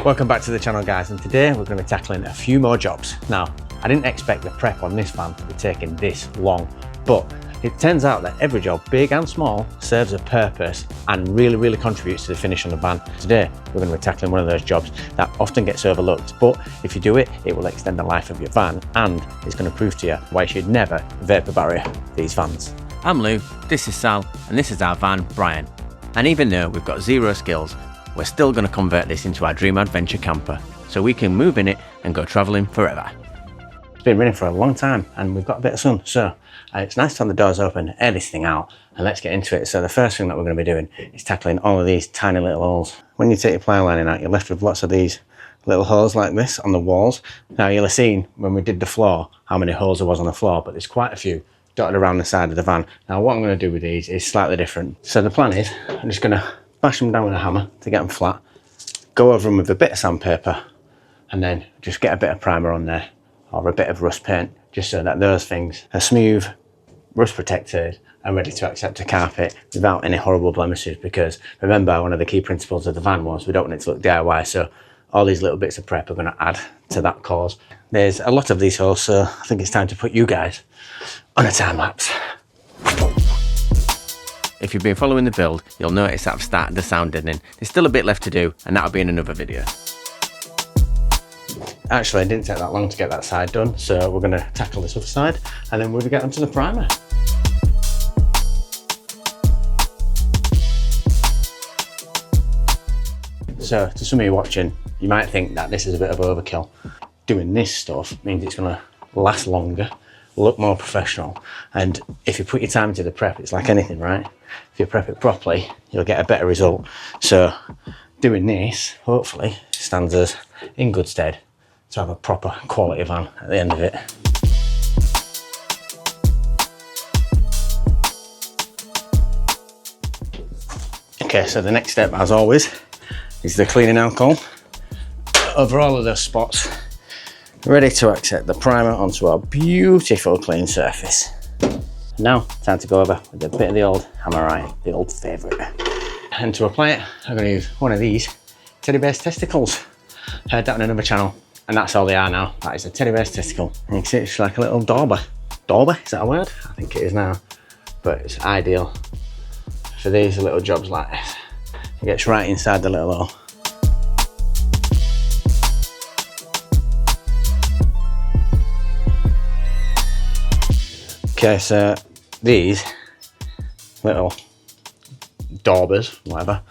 Welcome back to the channel, guys, and today we're going to be tackling a few more jobs. Now, I didn't expect the prep on this van to be taking this long, but it turns out that every job, big and small, serves a purpose and really contributes to the finish on the van. Today, we're going to be tackling one of those jobs that often gets overlooked, but if you do it, it will extend the life of your van, and it's going to prove to you why you should never vapor barrier these vans. I'm Lou, this is Sal, and this is our van, Brian. And even though we've got zero skills, we're still going to convert this into our dream adventure camper, so we can move in it and go travelling forever. It's been running for a long time and we've got a bit of sun, so it's nice to have the doors open, air this thing out, and let's get into it. So the first thing that we're going to be doing is tackling all of these tiny little holes. When you take your ply lining out, you're left with lots of these little holes like this on the walls. Now you'll have seen when we did the floor how many holes there was on the floor, but there's quite a few dotted around the side of the van. Now what I'm going to do with these is slightly different. So the plan is I'm just going to bash them down with a hammer to get them flat, go over them with a bit of sandpaper, and then just get a bit of primer on there or a bit of rust paint, just so that those things are smooth, rust protected, and ready to accept a carpet without any horrible blemishes. Because remember, one of the key principles of the van was we don't want it to look DIY, so all these little bits of prep are going to add to that cause. There's a lot of these holes, so I think it's time to put you guys on a time lapse. If you've been following the build, you'll notice that I've started the sound deadening. There's still a bit left to do, and that'll be in another video. Actually, it didn't take that long to get that side done, so we're going to tackle this other side, and then we'll get onto the primer. So, to some of you watching, you might think that this is a bit of overkill. Doing this stuff means it's going to last longer, look more professional, and if you put your time into the prep, it's like anything, right? If you prep it properly, you'll get a better result. So, doing this, hopefully, stands us in good stead to have a proper quality van at the end of it. Okay, so the next step, as always, is the cleaning alcohol over all of those spots, ready to accept the primer onto our beautiful clean surface. Now, time to go over with a bit of the old Hammerite, the old favourite. And to apply it, I'm going to use one of these teddy bear's testicles. Heard that on another channel, and that's all they are now. That is a teddy bear's testicle. And you can see it's like a little dauber. Dauber, is that a word? I think it is now. But it's ideal for these little jobs like this. It gets right inside the little hole. Okay, so these little daubers, whatever,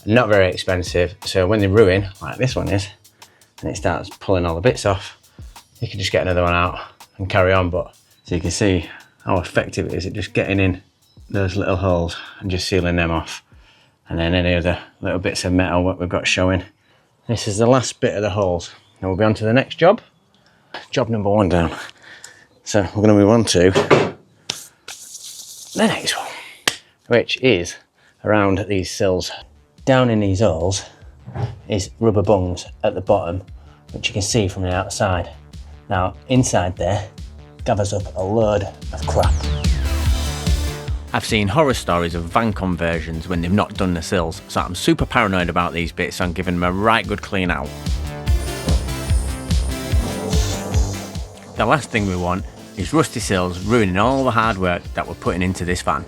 not very expensive. So when they ruin, like this one is, and it starts pulling all the bits off, you can just get another one out and carry on. But so you can see how effective it is at just getting in those little holes and just sealing them off. And then any other little bits of metal what we've got showing. This is the last bit of the holes. Now we'll be on to the next job. Job number 1 down. So we're going to move on to the next one, which is around these sills. Down in these holes is rubber bungs at the bottom, which you can see from the outside. Now inside there gathers up a load of crap. I've seen horror stories of van conversions when they've not done the sills, so I'm super paranoid about these bits, so I'm giving them a right good clean out. The last thing we want is rusty sills ruining all the hard work that we're putting into this van.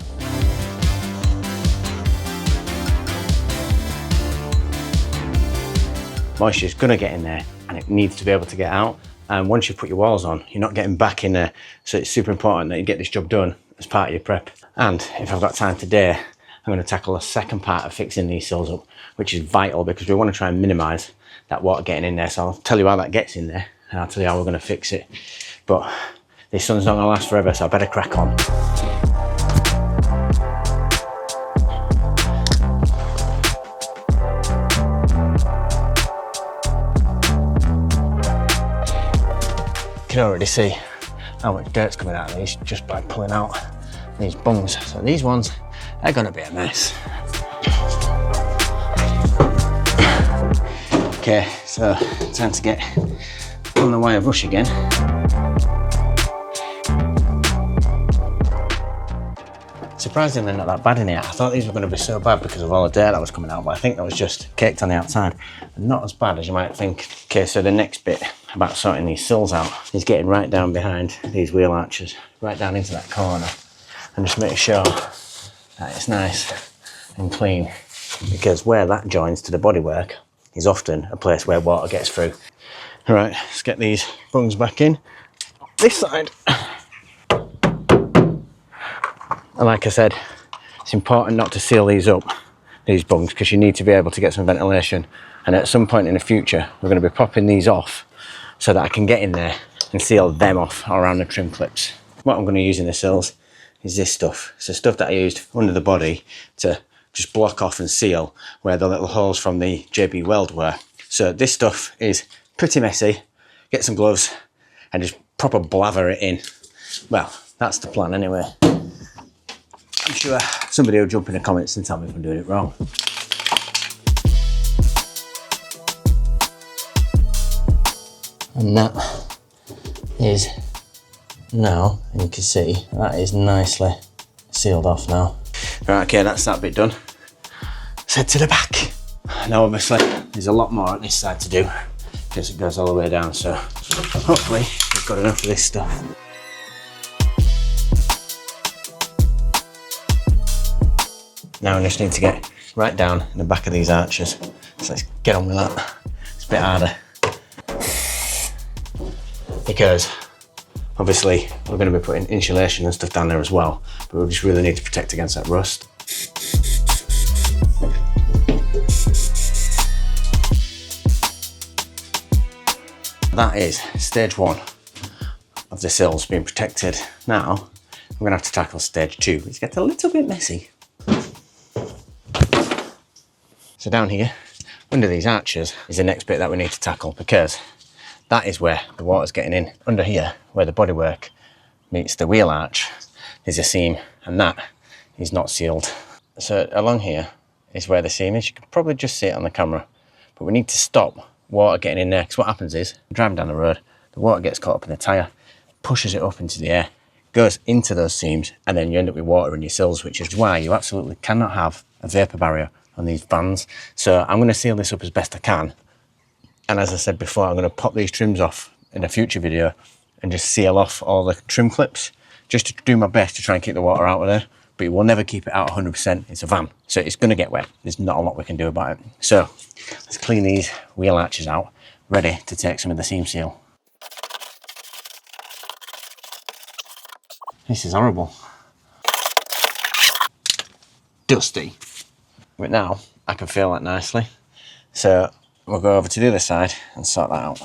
Moisture's gonna get in there and it needs to be able to get out. And once you put your walls on, you're not getting back in there. So it's super important that you get this job done as part of your prep. And if I've got time today, I'm gonna tackle the second part of fixing these sills up, which is vital because we wanna try and minimize that water getting in there. So I'll tell you how that gets in there and I'll tell you how we're gonna fix it. But this sun's not gonna last forever, so I better crack on. You can already see how much dirt's coming out of these just by pulling out these bungs. So these ones are gonna be a mess. Okay, so time to get on the wire brush again. surprisingly not that bad in here. I thought these were going to be so bad because of all the dirt that was coming out, but I think that was just caked on the outside. Not as bad as you might think. Okay, so the next bit about sorting these sills out is getting right down behind these wheel arches, right down into that corner, and just make sure that it's nice and clean, because where that joins to the bodywork is often a place where water gets through. Right, let's get these bungs back in. This side. And like I said, it's important not to seal these up, these bungs, because you need to be able to get some ventilation. And at some point in the future, we're going to be popping these off so that I can get in there and seal them off around the trim clips. What I'm going to use in the sills is this stuff. It's the stuff that I used under the body to just block off and seal where the little holes from the JB Weld were. So this stuff is pretty messy. Get some gloves and just proper blather it in. Well, that's the plan anyway. I'm sure somebody will jump in the comments and tell me if I'm doing it wrong. And that is now, and you can see, that is nicely sealed off now. Right, okay, that's that bit done. Let's head to the back. Now obviously, there's a lot more at this side to do because it goes all the way down, so hopefully we've got enough of this stuff. Now I just need to get right down in the back of these arches. So let's get on with that. It's a bit harder. Because obviously we're going to be putting insulation and stuff down there as well, but we just really need to protect against that rust. That is stage 1 of the sills being protected. Now we're going to have to tackle stage 2, which gets a little bit messy. So down here, under these arches, is the next bit that we need to tackle, because that is where the water's getting in. Under here, where the bodywork meets the wheel arch, is a seam, and that is not sealed. So along here is where the seam is. You can probably just see it on the camera, but we need to stop water getting in there, because what happens is, driving down the road, the water gets caught up in the tyre, pushes it up into the air, goes into those seams, and then you end up with water in your sills, which is why you absolutely cannot have a vapour barrier on these vans. So I'm going to seal this up as best I can, and as I said before, I'm going to pop these trims off in a future video and just seal off all the trim clips, just to do my best to try and keep the water out of there, but you will never keep it out 100%. It's a van, so it's going to get wet. There's not a lot we can do about it. So let's clean these wheel arches out, ready to take some of the seam seal. This is horrible. Dusty. But now I can feel that nicely. So we'll go over to the other side and sort that out.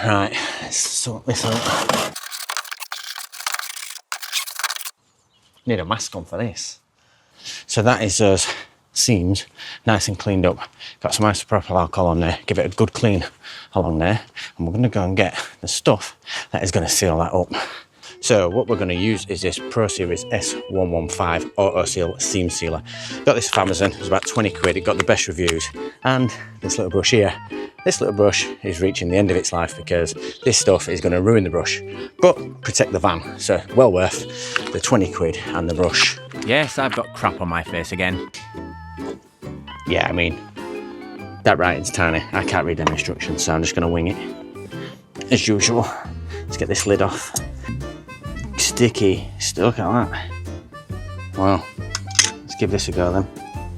Right, let's sort this out. Need a mask on for this. So that is those seams nice and cleaned up. Got some isopropyl alcohol on there, give it a good clean along there, and we're going to go and get the stuff that is going to seal that up. So what we're going to use is this Pro Series S115 auto seal seam sealer. Got this from Amazon, it was about 20 quid, it got the best reviews. And this little brush here, this little brush is reaching the end of its life because this stuff is going to ruin the brush, but protect the van. So well worth the 20 quid and the brush. Yes, I've got crap on my face again. Yeah, I mean, that writing's tiny. I can't read them instructions, so I'm just going to wing it. As usual. Let's get this lid off. Sticky, look at that. Well, let's give this a go then.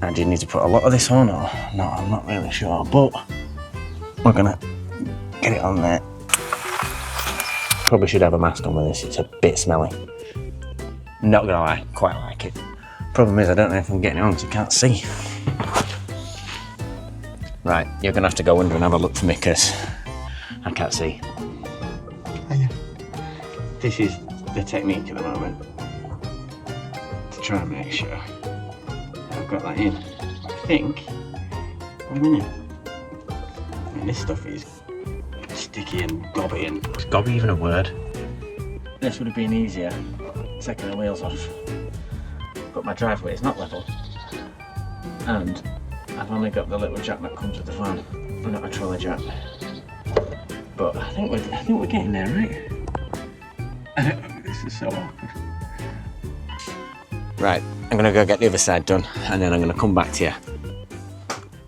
And do you need to put a lot of this on or not? I'm not really sure, but we're gonna get it on there. Probably should have a mask on with this, it's a bit smelly. Not gonna lie, quite like it. Problem is I don't know if I'm getting it on because I can't see. Right, you're gonna have to go under and have a look for me because I can't see. This is the technique at the moment to try and make sure I've got that in. I think I'm in it. I mean, this stuff is sticky and gobby, and is gobby even a word? This would have been easier taking the wheels off, but my driveway is not level, and I've only got the little jack that comes with the van, not a trolley jack. But I think we're getting there, right? This is so awkward. Right, I'm gonna go get the other side done and then I'm gonna come back to you.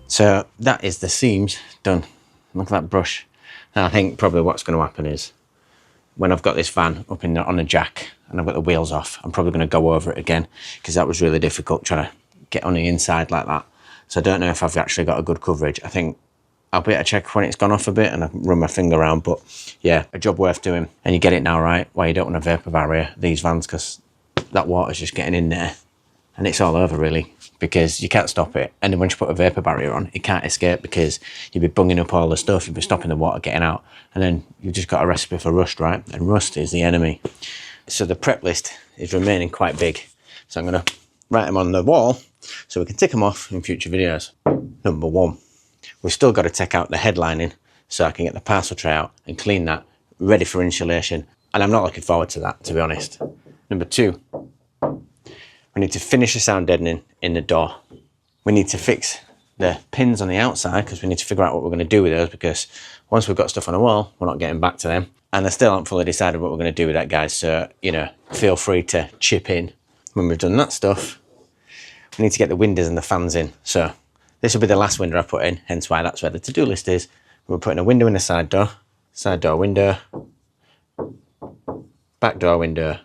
So that is the seams done. Look at that brush. Now I think probably what's gonna happen is when I've got this van up on a jack and I've got the wheels off, I'm probably gonna go over it again because that was really difficult trying to get on the inside like that. So I don't know if I've actually got a good coverage. I think I'll be able to check when it's gone off a bit and I can run my finger around, but yeah, a job worth doing. And you get it now right, why you don't want a vapor barrier, these vans, because that water's just getting in there and it's all over really, because you can't stop it. And then once you put a vapor barrier on, it can't escape because you'll be bunging up all the stuff, you'll be stopping the water getting out, and then you've just got a recipe for rust, right? And rust is the enemy. So the prep list is remaining quite big. So I'm gonna write them on the wall so we can tick them off in future videos. Number 1, we've still got to take out the headlining so I can get the parcel tray out and clean that, ready for insulation. And I'm not looking forward to that, to be honest. Number 2, we need to finish the sound deadening in the door. We need to fix the pins on the outside because we need to figure out what we're going to do with those, because once we've got stuff on the wall, we're not getting back to them. And I still haven't fully decided what we're going to do with that, guys. So, you know, feel free to chip in when we've done that stuff. We need to get the windows and the fans in. So this will be the last window I put in, hence why that's where the to-do list is. We're putting a window in the side door window, back door window,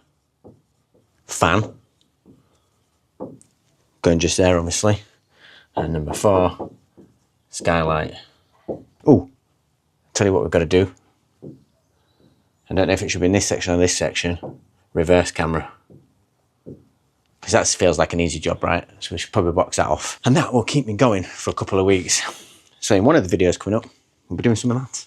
fan, going just there obviously, and number 4, skylight. Oh, tell you what we've got to do. I don't know if it should be in this section or this section, reverse camera. Because that feels like an easy job, right? So we should probably box that off. And that will keep me going for a couple of weeks. So in one of the videos coming up, we'll be doing some of that.